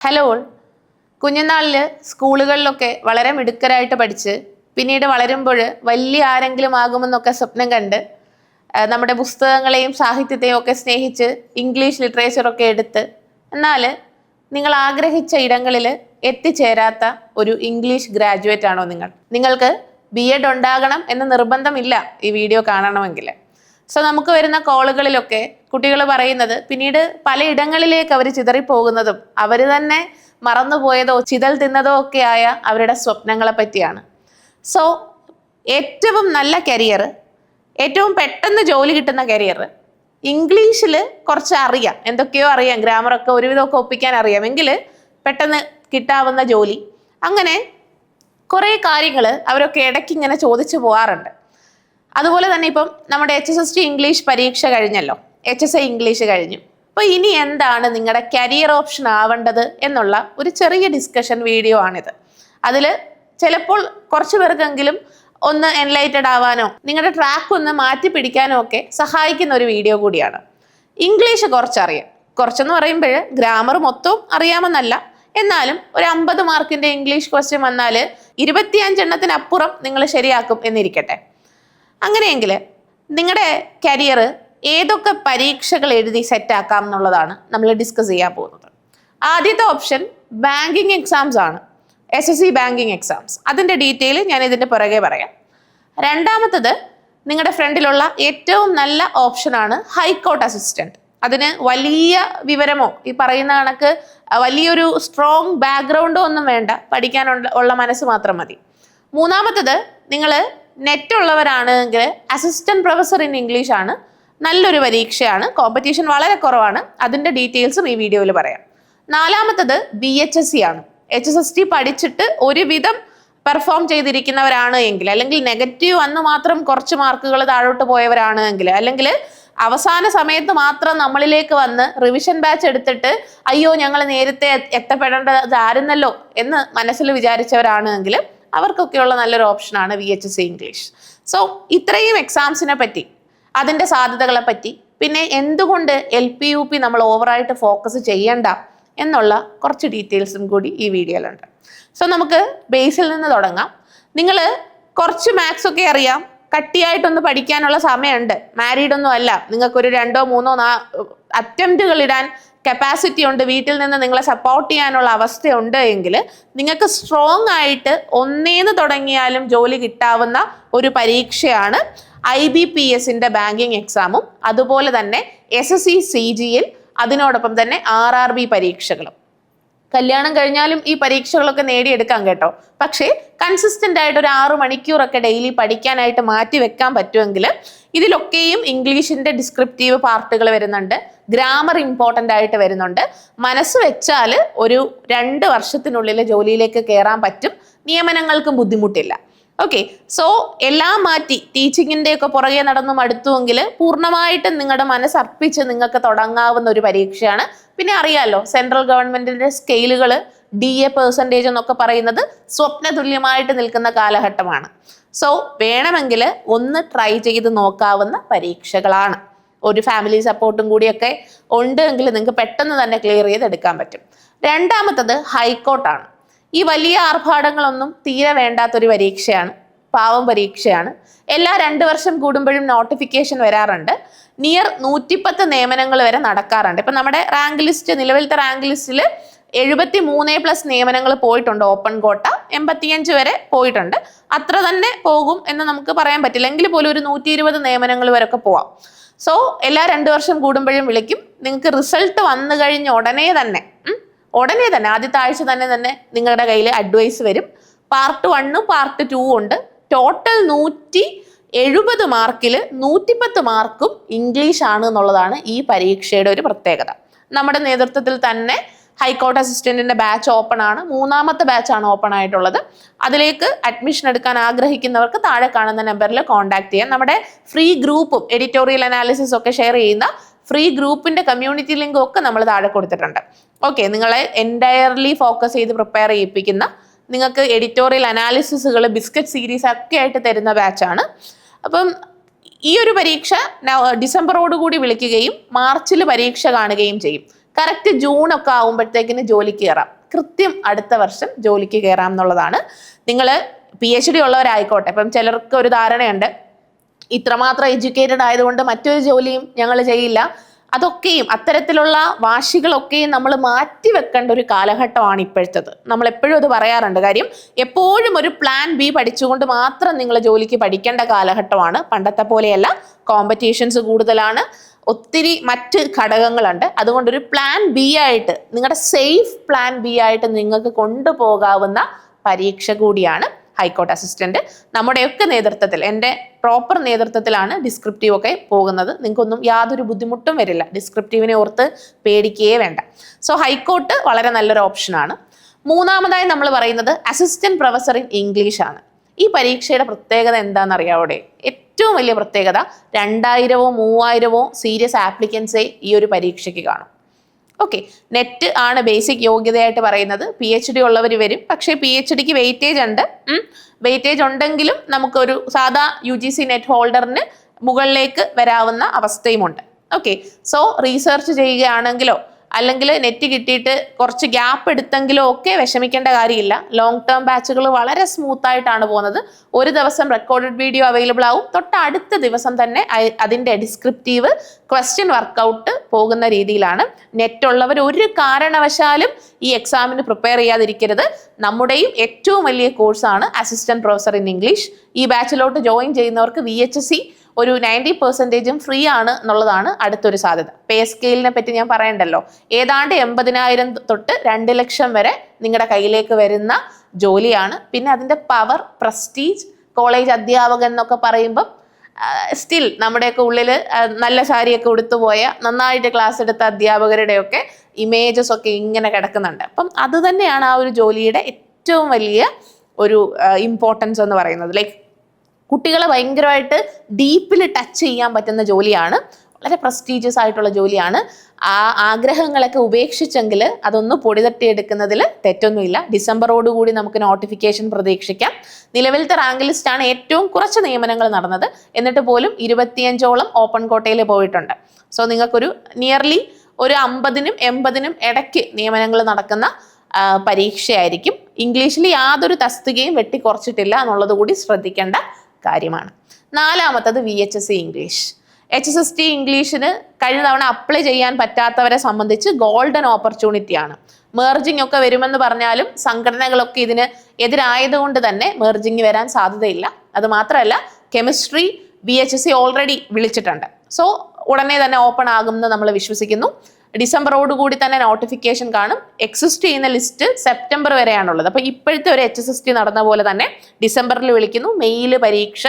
Hello കുഞ്ഞുനാളിൽ സ്കൂളുകളിലൊക്കെ വളരെ മിടുക്കരായിട്ട് പഠിച്ച് പിന്നീട് വളരുമ്പോൾ വലിയ ആരെങ്കിലും ആകുമെന്നൊക്കെ സ്വപ്നം കണ്ട് നമ്മുടെ പുസ്തകങ്ങളെയും സാഹിത്യത്തെയും ഒക്കെ സ്നേഹിച്ച് ഇംഗ്ലീഷ് ലിറ്ററേച്ചറൊക്കെ എടുത്ത് എന്നാൽ നിങ്ങൾ ആഗ്രഹിച്ച ഇടങ്ങളിൽ എത്തിച്ചേരാത്ത ഒരു ഇംഗ്ലീഷ് ഗ്രാജുവേറ്റ് ആണോ നിങ്ങൾക്ക് BEd ഉണ്ടാകണം എന്ന് നിർബന്ധമില്ല ഈ വീഡിയോ കാണണമെങ്കിൽ. സോ നമുക്ക് വരുന്ന കോളുകളിലൊക്കെ കുട്ടികൾ പറയുന്നത് പിന്നീട് പലയിടങ്ങളിലേക്ക് അവർ ചിതറിപ്പോകുന്നതും അവർ തന്നെ മറന്നുപോയതോ ചിതൽ തിന്നതോ ഒക്കെ ആയ അവരുടെ സ്വപ്നങ്ങളെ പറ്റിയാണ്. സോ ഏറ്റവും നല്ല കരിയർ, ഏറ്റവും പെട്ടെന്ന് ജോലി കിട്ടുന്ന കരിയർ, ഇംഗ്ലീഷിൽ കുറച്ച് അറിയാം, എന്തൊക്കെയോ അറിയാം, ഗ്രാമറൊക്കെ ഒരുവിധമൊക്കെ ഒപ്പിക്കാൻ അറിയാമെങ്കിൽ പെട്ടെന്ന് കിട്ടാവുന്ന ജോലി, അങ്ങനെ കുറേ കാര്യങ്ങൾ അവരൊക്കെ ഇടയ്ക്ക് ഇങ്ങനെ ചോദിച്ചു പോകാറുണ്ട്. അതുപോലെ തന്നെ ഇപ്പം നമ്മുടെ HSST ഇംഗ്ലീഷ് പരീക്ഷ കഴിഞ്ഞല്ലോ, HSI ഇംഗ്ലീഷ് കഴിഞ്ഞു. അപ്പോൾ ഇനി എന്താണ് നിങ്ങളുടെ കരിയർ ഓപ്ഷൻ ആവേണ്ടത് എന്നുള്ള ഒരു ചെറിയ ഡിസ്കഷൻ വീഡിയോ ആണിത്. അതിൽ ചിലപ്പോൾ കുറച്ച് പേർക്കെങ്കിലും ഒന്ന് എൻലൈറ്റഡ് ആവാനോ നിങ്ങളുടെ ട്രാക്ക് ഒന്ന് മാറ്റി പിടിക്കാനോ ഒക്കെ സഹായിക്കുന്ന ഒരു വീഡിയോ കൂടിയാണ്. ഇംഗ്ലീഷ് കുറച്ചറിയാം, കുറച്ചെന്ന് പറയുമ്പോൾ ഗ്രാമർ മൊത്തം അറിയാമെന്നല്ല, എന്നാലും ഒരു 50 മാർക്കിൻ്റെ ഇംഗ്ലീഷ് ക്വസ്റ്റ്യൻ വന്നാൽ 25 എണ്ണത്തിനപ്പുറം നിങ്ങൾ ശരിയാക്കും എന്നിരിക്കട്ടെ. അങ്ങനെയെങ്കിൽ നിങ്ങളുടെ കരിയർ ഏതൊക്കെ പരീക്ഷകൾ എഴുതി സെറ്റാക്കാം എന്നുള്ളതാണ് നമ്മൾ ഡിസ്കസ് ചെയ്യാൻ പോകുന്നത്. ആദ്യത്തെ ഓപ്ഷൻ ബാങ്കിങ് എക്സാംസ് ആണ്, SSC ബാങ്കിങ് എക്സാംസ്. അതിൻ്റെ ഡീറ്റെയിൽ ഞാൻ ഇതിൻ്റെ പുറകെ പറയാം. രണ്ടാമത്തത് നിങ്ങളുടെ ഫ്രണ്ടിലുള്ള ഏറ്റവും നല്ല ഓപ്ഷനാണ് ഹൈക്കോർട്ട് അസിസ്റ്റൻറ്റ്. അതിന് വലിയ വിവരമോ ഈ പറയുന്ന കണക്ക് വലിയൊരു സ്ട്രോങ് ബാക്ക്ഗ്രൗണ്ടോ ഒന്നും വേണ്ട, പഠിക്കാനുള്ള മനസ്സ് മാത്രം മതി. മൂന്നാമത്തത് നിങ്ങൾ നെറ്റ് ഉള്ളവരാണെങ്കിൽ അസിസ്റ്റന്റ് പ്രൊഫസർ ഇൻ ഇംഗ്ലീഷ് ആണ്, നല്ലൊരു പരീക്ഷയാണ്, കോമ്പറ്റീഷൻ വളരെ കുറവാണ്, അതിൻ്റെ ഡീറ്റെയിൽസും ഈ വീഡിയോയിൽ പറയാം. നാലാമത്തത് BHSC ആണ്. HSST പഠിച്ചിട്ട് ഒരുവിധം പെർഫോം ചെയ്തിരിക്കുന്നവരാണ് എങ്കിൽ, അല്ലെങ്കിൽ നെഗറ്റീവ് വന്ന് മാത്രം കുറച്ച് മാർക്കുകൾ താഴോട്ട് പോയവരാണ് എങ്കിൽ, അല്ലെങ്കിൽ അവസാന സമയത്ത് മാത്രം നമ്മളിലേക്ക് വന്ന് റിവിഷൻ ബാച്ച് എടുത്തിട്ട് അയ്യോ ഞങ്ങൾ നേരത്തെ എത്തപ്പെടേണ്ടതായിരുന്നല്ലോ എന്ന് മനസ്സിൽ വിചാരിച്ചവരാണ് എങ്കിൽ അവർക്കൊക്കെയുള്ള നല്ലൊരു ഓപ്ഷനാണ് VHSC ഇംഗ്ലീഷ്. സോ ഇത്രയും എക്സാംസിനെ പറ്റി, അതിൻ്റെ സാധ്യതകളെ പറ്റി, പിന്നെ എന്തുകൊണ്ട് LP UP നമ്മൾ ഓവറായിട്ട് ഫോക്കസ് ചെയ്യണ്ട എന്നുള്ള കുറച്ച് ഡീറ്റെയിൽസും കൂടി ഈ വീഡിയോയിലുണ്ട്. സോ നമുക്ക് ബേസിൽ നിന്ന് തുടങ്ങാം. നിങ്ങൾ കുറച്ച് മാത്സ് ഒക്കെ അറിയാം, കട്ടിയായിട്ടൊന്ന് പഠിക്കാനുള്ള സമയമുണ്ട്, മാരീഡ് ഒന്നും അല്ല, നിങ്ങൾക്കൊരു 2 3 അറ്റംപ്റ്റുകൾ ഇടാൻ കപ്പാസിറ്റി ഉണ്ട്, വീട്ടിൽ നിന്ന് നിങ്ങളെ സപ്പോർട്ട് ചെയ്യാനുള്ള അവസ്ഥയുണ്ട് എങ്കിൽ നിങ്ങൾക്ക് സ്ട്രോങ് ആയിട്ട് ഒന്നേന്ന് തുടങ്ങിയാലും ജോലി കിട്ടാവുന്ന ഒരു പരീക്ഷയാണ് IBPSന്റെ ബാങ്കിങ് എക്സാമും, അതുപോലെ തന്നെ SSC CGL, അതിനോടൊപ്പം തന്നെ RRB പരീക്ഷകളും. കല്യാണം കഴിഞ്ഞാലും ഈ പരീക്ഷകളൊക്കെ നേടിയെടുക്കാം കേട്ടോ. പക്ഷേ കൺസിസ്റ്റന്റ് ആയിട്ട് ഒരു 6 മണിക്കൂറൊക്കെ ഡെയിലി പഠിക്കാനായിട്ട് മാറ്റി വെക്കാൻ പറ്റുമെങ്കിൽ ഇതിലൊക്കെയും ഇംഗ്ലീഷിന്റെ ഡിസ്ക്രിപ്റ്റീവ് പാർട്ടുകൾ വരുന്നുണ്ട്, ഗ്രാമർ ഇമ്പോർട്ടൻ്റ് ആയിട്ട് വരുന്നുണ്ട്. മനസ്സ് വെച്ചാൽ ഒരു 2 വർഷത്തിനുള്ളിൽ ജോലിയിലേക്ക് കയറാൻ പറ്റും, നിയമനങ്ങൾക്കും ബുദ്ധിമുട്ടില്ല. ഓക്കെ, സോ എല്ലാം മാറ്റി ടീച്ചിങ്ങിൻ്റെ ഒക്കെ പുറകെ നടന്നു മടുത്തുവെങ്കിൽ പൂർണ്ണമായിട്ടും നിങ്ങളുടെ മനസ്സർപ്പിച്ച് നിങ്ങൾക്ക് തുടങ്ങാവുന്ന ഒരു പരീക്ഷയാണ്. പിന്നെ അറിയാമല്ലോ, സെൻട്രൽ ഗവൺമെന്റിന്റെ സ്കെയിലുകൾ DA% എന്നൊക്കെ പറയുന്നത് സ്വപ്നതുല്യമായിട്ട് നിൽക്കുന്ന കാലഘട്ടമാണ്. സോ വേണമെങ്കിൽ ഒന്ന് ട്രൈ ചെയ്ത് നോക്കാവുന്ന പരീക്ഷകളാണ്. ഒരു ഫാമിലി സപ്പോർട്ടും കൂടിയൊക്കെ ഉണ്ട് എങ്കിൽ നിങ്ങൾക്ക് പെട്ടെന്ന് തന്നെ ക്ലിയർ ചെയ്തെടുക്കാൻ പറ്റും. രണ്ടാമത്തത് ഹൈക്കോർട്ടാണ്. ഈ വലിയ ആർഭാടങ്ങളൊന്നും തീരെ വേണ്ടാത്തൊരു പരീക്ഷയാണ്, പാവം പരീക്ഷയാണ്. എല്ലാ 2 വർഷം കൂടുമ്പോഴും നോട്ടിഫിക്കേഷൻ വരാറുണ്ട്. നിയർ 110 നിയമനങ്ങൾ വരെ നടക്കാറുണ്ട്. ഇപ്പം നമ്മുടെ റാങ്ക് ലിസ്റ്റ്, നിലവിലത്തെ റാങ്ക് ലിസ്റ്റിൽ 73+ നിയമനങ്ങൾ പോയിട്ടുണ്ട്. ഓപ്പൺ കോട്ട 85 വരെ പോയിട്ടുണ്ട്. അത്ര തന്നെ പോകും എന്ന് നമുക്ക് പറയാൻ പറ്റില്ല, എങ്കിൽ പോലും ഒരു 120 നിയമനങ്ങൾ വരെ ഒക്കെ പോവാം. സോ എല്ലാ 2 വർഷം കൂടുമ്പോഴും വിളിക്കും. നിങ്ങൾക്ക് റിസൾട്ട് വന്നു കഴിഞ്ഞ ഉടനെ തന്നെ ആദ്യത്തെ ആഴ്ച തന്നെ നിങ്ങളുടെ കയ്യിൽ അഡ്വൈസ് വരും. പാർട്ട് 1 പാർട്ട് 2 ഉണ്ട്. ടോട്ടൽ 170 മാർക്കിൽ 110 മാർക്കും ഇംഗ്ലീഷ് ആണ് എന്നുള്ളതാണ് ഈ പരീക്ഷയുടെ ഒരു പ്രത്യേകത. നമ്മുടെ നേതൃത്വത്തിൽ തന്നെ ഹൈക്കോർട്ട് അസിസ്റ്റന്റിന്റെ ബാച്ച് ഓപ്പൺ ആണ്, 3ാമത്തെ ബാച്ചാണ് ഓപ്പൺ ആയിട്ടുള്ളത്. അതിലേക്ക് അഡ്മിഷൻ എടുക്കാൻ ആഗ്രഹിക്കുന്നവർക്ക് താഴെ കാണുന്ന നമ്പറിൽ കോൺടാക്ട് ചെയ്യാം. നമ്മുടെ ഫ്രീ ഗ്രൂപ്പും എഡിറ്റോറിയൽ അനാലിസിസ് ഒക്കെ ഷെയർ ചെയ്യുന്ന ഫ്രീ ഗ്രൂപ്പിന്റെ കമ്മ്യൂണിറ്റി ലിങ്കും ഒക്കെ നമ്മൾ താഴെ കൊടുത്തിട്ടുണ്ട്. ഓക്കെ, നിങ്ങളെ എൻറ്റയർലി ഫോക്കസ് ചെയ്ത് പ്രിപ്പയർ ചെയ്യിപ്പിക്കുന്ന, നിങ്ങൾക്ക് എഡിറ്റോറിയൽ അനാലിസിസുകൾ ബിസ്ക്കറ്റ് സീരീസ് ഒക്കെ ആയിട്ട് തരുന്ന ബാച്ചാണ്. അപ്പം ഈ ഒരു പരീക്ഷ ഡിസംബറോടുകൂടി വിളിക്കുകയും മാർച്ചിൽ പരീക്ഷ കാണുകയും ചെയ്യും. കറക്റ്റ് ജൂൺ ഒക്കെ ആകുമ്പോഴത്തേക്കിന് ജോലിക്ക് കയറാം, കൃത്യം അടുത്ത വർഷം ജോലിക്ക് കയറാം എന്നുള്ളതാണ്. നിങ്ങൾ PhD ഉള്ളവരായിക്കോട്ടെ, ഇപ്പം ചിലർക്ക് ഒരു ധാരണയുണ്ട് ഇത്രമാത്രം എഡ്യൂക്കേറ്റഡ് ആയതുകൊണ്ട് മറ്റൊരു ജോലിയും ഞങ്ങൾ ചെയ്യില്ല. അതൊക്കെയും അത്തരത്തിലുള്ള വാശികളൊക്കെയും നമ്മൾ മാറ്റി വെക്കേണ്ട ഒരു കാലഘട്ടമാണ് ഇപ്പോഴത്തേത്. നമ്മൾ എപ്പോഴും അത് പറയാറുണ്ട്. കാര്യം എപ്പോഴും ഒരു പ്ലാൻ ബി പഠിച്ചുകൊണ്ട് മാത്രം നിങ്ങൾ ജോലിക്ക് പഠിക്കേണ്ട കാലഘട്ടമാണ്. പണ്ടത്തെ പോലെയല്ല, കോമ്പറ്റീഷൻസ് കൂടുതലാണ്, ഒത്തിരി മറ്റ് ഘടകങ്ങളുണ്ട്. അതുകൊണ്ടൊരു പ്ലാൻ ബി ആയിട്ട്, നിങ്ങളുടെ സേഫ് പ്ലാൻ ബി ആയിട്ട് നിങ്ങൾക്ക് കൊണ്ടുപോകാവുന്ന പരീക്ഷ കൂടിയാണ് ഹൈക്കോർട്ട് അസിസ്റ്റന്റ്. നമ്മുടെയൊക്കെ നേതൃത്വത്തിൽ, എൻ്റെ പ്രോപ്പർ നേതൃത്വത്തിലാണ് ഡിസ്ക്രിപ്റ്റീവ് ഒക്കെ പോകുന്നത്. നിങ്ങൾക്കൊന്നും യാതൊരു ബുദ്ധിമുട്ടും വരില്ല, ഡിസ്ക്രിപ്റ്റീവിനെ ഓർത്ത് പേടിക്കുകയേ വേണ്ട. സോ ഹൈക്കോർട്ട് വളരെ നല്ലൊരു ഓപ്ഷനാണ്. മൂന്നാമതായി നമ്മൾ പറയുന്നത് അസിസ്റ്റന്റ് പ്രൊഫസർ ഇൻ ഇംഗ്ലീഷ് ആണ്. ഈ പരീക്ഷയുടെ പ്രത്യേകത എന്താണെന്നറിയാവോടെ? ഏറ്റവും വലിയ പ്രത്യേകത 2000-ഓ 3000-ഓ സീരിയസ് ആപ്ലിക്കൻസേ ഈ ഒരു പരീക്ഷയ്ക്ക് കാണും. ഓക്കെ, നെറ്റ് ആണ് ബേസിക് യോഗ്യതയായിട്ട് പറയുന്നത്. PhD ഉള്ളവർ വരും, പക്ഷേ PhDക്ക് വെയിറ്റേജ് ഉണ്ട്. വെയിറ്റേജ് ഉണ്ടെങ്കിലും നമുക്കൊരു സാധാ UGC നെറ്റ് ഹോൾഡറിന് മുകളിലേക്ക് വരാവുന്ന അവസ്ഥയുമുണ്ട്. ഓക്കെ, സോ റീസെർച്ച് ചെയ്യുകയാണെങ്കിലോ അല്ലെങ്കിൽ നെറ്റ് കിട്ടിയിട്ട് കുറച്ച് ഗ്യാപ്പ് എടുത്തെങ്കിലോ ഒക്കെ വിഷമിക്കേണ്ട കാര്യമില്ല. ലോങ് ടേം ബാച്ചുകൾ വളരെ സ്മൂത്ത് ആയിട്ടാണ് പോകുന്നത്. ഒരു ദിവസം റെക്കോർഡഡ് വീഡിയോ അവൈലബിൾ ആവും, തൊട്ടടുത്ത ദിവസം തന്നെ അതിൻ്റെ ഡിസ്ക്രിപ്റ്റീവ് ക്വസ്റ്റ്യൻ വർക്കൗട്ട് പോകുന്ന രീതിയിലാണ്. നെറ്റ് ഉള്ളവർ ഒരു കാരണവശാലും ഈ എക്സാമിന് പ്രിപ്പയർ ചെയ്യാതിരിക്കരുത്. നമ്മുടെയും ഏറ്റവും വലിയ കോഴ്സാണ് അസിസ്റ്റന്റ് പ്രൊഫസർ ഇൻ ഇംഗ്ലീഷ്. ഈ ബാച്ചിലോട്ട് ജോയിൻ ചെയ്യുന്നവർക്ക് VHSC ഒരു 90% ഫ്രീ ആണ് എന്നുള്ളതാണ് അടുത്തൊരു സാധ്യത. പേ സ്കെയിലിനെ പറ്റി ഞാൻ പറയണ്ടല്ലോ. ഏതാണ്ട് 80,000 തൊട്ട് 2 ലക്ഷം വരെ നിങ്ങളുടെ കയ്യിലേക്ക് വരുന്ന ജോലിയാണ്. പിന്നെ അതിൻ്റെ പവർ, പ്രസ്റ്റീജ്, കോളേജ് അധ്യാപകൻ എന്നൊക്കെ പറയുമ്പം സ്റ്റിൽ നമ്മുടെയൊക്കെ ഉള്ളിൽ നല്ല സാരിയൊക്കെ ഉടുത്തുപോയ നന്നായിട്ട് ക്ലാസ് എടുത്ത അധ്യാപകരുടെയൊക്കെ ഇമേജസ് ഒക്കെ ഇങ്ങനെ കിടക്കുന്നുണ്ട്. അപ്പം അത് തന്നെയാണ് ആ ഒരു ജോലിയുടെ ഏറ്റവും വലിയ ഒരു ഇമ്പോർട്ടൻസ് എന്ന് പറയുന്നത്. ലൈക്ക് കുട്ടികളെ ഭയങ്കരമായിട്ട് ഡീപ്പിൽ ടച്ച് ചെയ്യാൻ പറ്റുന്ന ജോലിയാണ്, വളരെ പ്രസ്റ്റീജിയസ് ആയിട്ടുള്ള ജോലിയാണ്. ആ ആഗ്രഹങ്ങളൊക്കെ ഉപേക്ഷിച്ചെങ്കിൽ അതൊന്ന് പൊടി തട്ടിയെടുക്കുന്നതിൽ തെറ്റൊന്നുമില്ല. ഡിസംബറോടുകൂടി നമുക്ക് നോട്ടിഫിക്കേഷൻ പ്രതീക്ഷിക്കാം. നിലവിലത്തെ റാങ്ക് ലിസ്റ്റാണ് ഏറ്റവും കുറച്ച് നിയമനങ്ങൾ നടന്നത്, എന്നിട്ട് പോലും 25ഓളം ഓപ്പൺ കോട്ടയിൽ പോയിട്ടുണ്ട്. സോ നിങ്ങൾക്കൊരു നിയർലി ഒരു 50-നും 80-നും ഇടയ്ക്ക് നിയമനങ്ങൾ നടക്കുന്ന പരീക്ഷയായിരിക്കും. ഇംഗ്ലീഷിൽ യാതൊരു തസ്തികയും വെട്ടിക്കുറച്ചിട്ടില്ല എന്നുള്ളത് കൂടി ശ്രദ്ധിക്കേണ്ട കാര്യമാണ്. നാലാമത്തത് VHSC ഇംഗ്ലീഷ്. HSST ഇംഗ്ലീഷിന് കഴിഞ്ഞ തവണ അപ്ലൈ ചെയ്യാൻ പറ്റാത്തവരെ സംബന്ധിച്ച് ഗോൾഡൻ ഓപ്പർച്യൂണിറ്റിയാണ്. മേർജിങ് ഒക്കെ വരുമെന്ന് പറഞ്ഞാലും സംഘടനകളൊക്കെ ഇതിന് എതിരായതുകൊണ്ട് തന്നെ മേർജിങ് വരാൻ സാധ്യതയില്ല. അത് മാത്രമല്ല, കെമിസ്ട്രി VHSC ഓൾറെഡി വിളിച്ചിട്ടുണ്ട്. സോ ഉടനെ തന്നെ ഓപ്പൺ ആകുമെന്ന് നമ്മൾ വിശ്വസിക്കുന്നു. ഡിസംബറോടുകൂടി തന്നെ നോട്ടിഫിക്കേഷൻ കാണും. എക്സിസ്റ്റ് ചെയ്യുന്ന ലിസ്റ്റ് സെപ്റ്റംബർ വരെയാണുള്ളത്. അപ്പോൾ ഇപ്പോഴത്തെ ഒരു HSST നടന്ന പോലെ തന്നെ ഡിസംബറിൽ വിളിക്കുന്നു, മെയ്യിൽ പരീക്ഷ,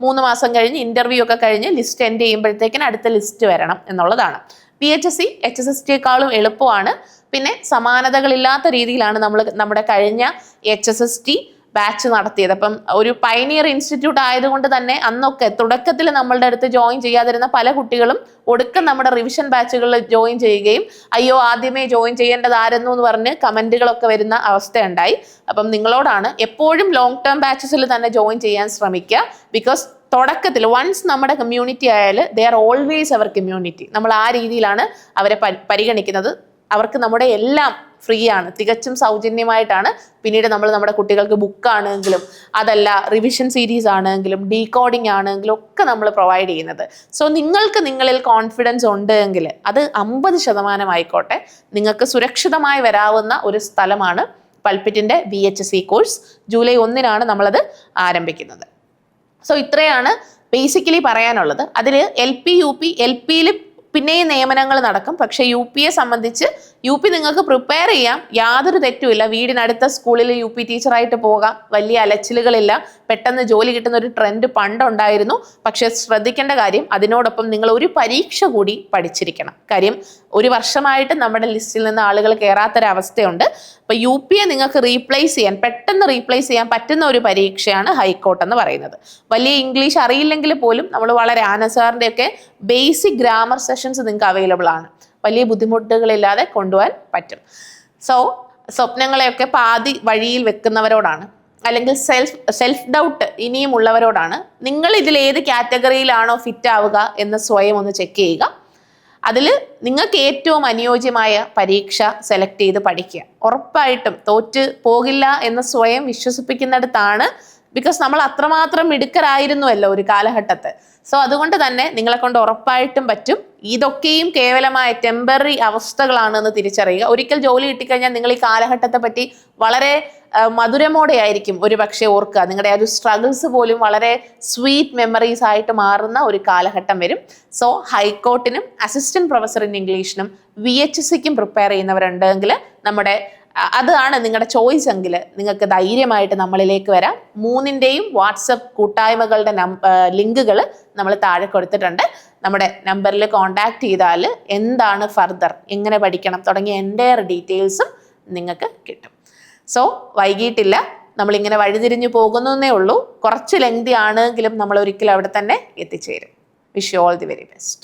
3 മാസം കഴിഞ്ഞ് ഇന്റർവ്യൂ ഒക്കെ കഴിഞ്ഞ് ലിസ്റ്റ് എൻഡ് ചെയ്യുമ്പോഴത്തേക്കിന് അടുത്ത ലിസ്റ്റ് വരണം എന്നുള്ളതാണ്. VHSC HSSTയേക്കാളും എളുപ്പമാണ്. പിന്നെ സമാനതകളില്ലാത്ത രീതിയിലാണ് നമ്മുടെ കഴിഞ്ഞ HSST ബാച്ച് നടത്തിയത്. അപ്പം ഒരു പൈനിയർ ഇൻസ്റ്റിറ്റ്യൂട്ട് ആയതുകൊണ്ട് തന്നെ അന്നൊക്കെ തുടക്കത്തിൽ നമ്മളുടെ അടുത്ത് ജോയിൻ ചെയ്യാതിരുന്ന പല കുട്ടികളും ഒടുക്കം നമ്മുടെ റിവിഷൻ ബാച്ചുകളിൽ ജോയിൻ ചെയ്യുകയും അയ്യോ ആദ്യമേ ജോയിൻ ചെയ്യേണ്ടതായിരുന്നു എന്ന് പറഞ്ഞ് കമന്റുകളൊക്കെ വരുന്ന അവസ്ഥയുണ്ടായി. അപ്പം നിങ്ങളോടാണ് എപ്പോഴും ലോങ് ടേം ബാച്ചസിൽ തന്നെ ജോയിൻ ചെയ്യാൻ ശ്രമിക്കുക. ബിക്കോസ് തുടക്കത്തിൽ വൺസ് നമ്മുടെ കമ്മ്യൂണിറ്റി ആയാൽ they are always our community. നമ്മൾ ആ രീതിയിലാണ് അവരെ പരിഗണിക്കുന്നത്. അവർക്ക് നമ്മുടെ എല്ലാം ഫ്രീ ആണ്, തികച്ചും സൗജന്യമായിട്ടാണ്. പിന്നീട് നമ്മൾ നമ്മുടെ കുട്ടികൾക്ക് ബുക്കാണെങ്കിലും അതല്ല റിവിഷൻ സീരീസ് ആണെങ്കിലും ഡീകോഡിംഗ് ആണെങ്കിലും ഒക്കെ നമ്മൾ പ്രൊവൈഡ് ചെയ്യുന്നത്. സോ നിങ്ങൾക്ക് നിങ്ങളിൽ കോൺഫിഡൻസ് ഉണ്ടെങ്കിൽ അത് 50% ആയിക്കോട്ടെ, നിങ്ങൾക്ക് സുരക്ഷിതമായി വരാവുന്ന ഒരു സ്ഥലമാണ് പൾപിറ്റിൻ്റെ VHSC കോഴ്സ്. ജൂലൈ 1-നാണ് നമ്മളത് ആരംഭിക്കുന്നത്. സോ ഇത്രയാണ് ബേസിക്കലി പറയാനുള്ളത്. അതിൽ LP UP LPയിൽ പിന്നെയും നിയമനങ്ങൾ നടക്കും. പക്ഷേ UPയെ സംബന്ധിച്ച് UP നിങ്ങൾക്ക് പ്രിപ്പയർ ചെയ്യാം, യാതൊരു തെറ്റുമില്ല. വീടിനടുത്ത സ്കൂളിൽ UP ടീച്ചറായിട്ട് പോകാം, വലിയ അലച്ചിലുകളില്ല. പെട്ടെന്ന് ജോലി കിട്ടുന്ന ഒരു ട്രെൻഡ് പണ്ടുണ്ടായിരുന്നു. പക്ഷേ ശ്രദ്ധിക്കേണ്ട കാര്യം, അതിനോടൊപ്പം നിങ്ങൾ ഒരു പരീക്ഷ കൂടി പഠിച്ചിരിക്കണം. കാര്യം ഒരു വർഷമായിട്ട് നമ്മുടെ ലിസ്റ്റിൽ നിന്ന് ആളുകൾ കയറാത്തൊരവസ്ഥയുണ്ട്. അപ്പോൾ UPയെ നിങ്ങൾക്ക് പെട്ടെന്ന് റീപ്ലേസ് ചെയ്യാൻ പറ്റുന്ന ഒരു പരീക്ഷയാണ് ഹൈക്കോർട്ട് എന്ന് പറയുന്നത്. വലിയ ഇംഗ്ലീഷ് അറിയില്ലെങ്കിൽ പോലും നമ്മൾ വളരെ ആനസാറിൻ്റെയൊക്കെ ബേസിക് ഗ്രാമർ സെഷൻസ് നിങ്ങൾക്ക് അവൈലബിൾ ആണ്. വലിയ ബുദ്ധിമുട്ടുകളില്ലാതെ കൊണ്ടുപോകാൻ പറ്റും. സോ സ്വപ്നങ്ങളെയൊക്കെ പാതി വഴിയിൽ വെക്കുന്നവരോടാണ്, അല്ലെങ്കിൽ സെൽഫ് ഡൗട്ട് ഇനിയും ഉള്ളവരോടാണ്, നിങ്ങൾ ഇതിൽ ഏത് കാറ്റഗറിയിലാണോ ഫിറ്റ് ആവുക എന്ന് സ്വയം ഒന്ന് ചെക്ക് ചെയ്യുക. അതിൽ നിങ്ങൾക്ക് ഏറ്റവും അനുയോജ്യമായ പരീക്ഷ സെലക്ട് ചെയ്ത് പഠിക്കുക. ഉറപ്പായിട്ടും തോറ്റ് പോകില്ല എന്ന് സ്വയം വിശ്വസിപ്പിക്കുന്നിടത്താണ്. ബിക്കോസ് നമ്മൾ അത്രമാത്രം മിടുക്കരായിരുന്നുവല്ലോ ഒരു കാലഘട്ടത്ത്. സോ അതുകൊണ്ട് തന്നെ നിങ്ങളെ കൊണ്ട് ഉറപ്പായിട്ടും പറ്റും. ഇതൊക്കെയും കേവലമായ ടെമ്പററി അവസ്ഥകളാണെന്ന് തിരിച്ചറിയുക. ഒരിക്കൽ ജോലി കിട്ടിക്കഴിഞ്ഞാൽ നിങ്ങൾ ഈ കാലഘട്ടത്തെ പറ്റി വളരെ മധുരമോടെ ആയിരിക്കും ഒരു പക്ഷേ ഓർക്കുക. നിങ്ങളുടെ ആ ഒരു സ്ട്രഗിൾസ് പോലും വളരെ സ്വീറ്റ് മെമ്മറീസ് ആയിട്ട് മാറുന്ന ഒരു കാലഘട്ടം വരും. സോ ഹൈക്കോർട്ടിനും അസിസ്റ്റന്റ് പ്രൊഫസർ ഇൻ ഇംഗ്ലീഷിനും VHSCക്കും പ്രിപ്പയർ ചെയ്യുന്നവരുണ്ടെങ്കിൽ അതാണ് നിങ്ങളുടെ ചോയ്സ് എങ്കിൽ നിങ്ങൾക്ക് ധൈര്യമായിട്ട് നമ്മളിലേക്ക് വരാം. 3ന്റെയും വാട്സപ്പ് കൂട്ടായ്മകളുടെ ലിങ്കുകൾ നമ്മൾ താഴെ കൊടുത്തിട്ടുണ്ട്. നമ്മുടെ നമ്പറിൽ കോൺടാക്ട് ചെയ്താൽ എന്താണ് ഫർദർ, എങ്ങനെ പഠിക്കണം തുടങ്ങിയ എൻ്റെ ഡീറ്റെയിൽസും നിങ്ങൾക്ക് കിട്ടും. സോ വൈകിട്ടില്ല, നമ്മളിങ്ങനെ വഴിതിരിഞ്ഞു പോകുന്നേ ഉള്ളൂ. കുറച്ച് ലെങ്തി ആണെങ്കിലും നമ്മൾ ഒരിക്കലും അവിടെ തന്നെ എത്തിച്ചേരും. Wish you all the very best.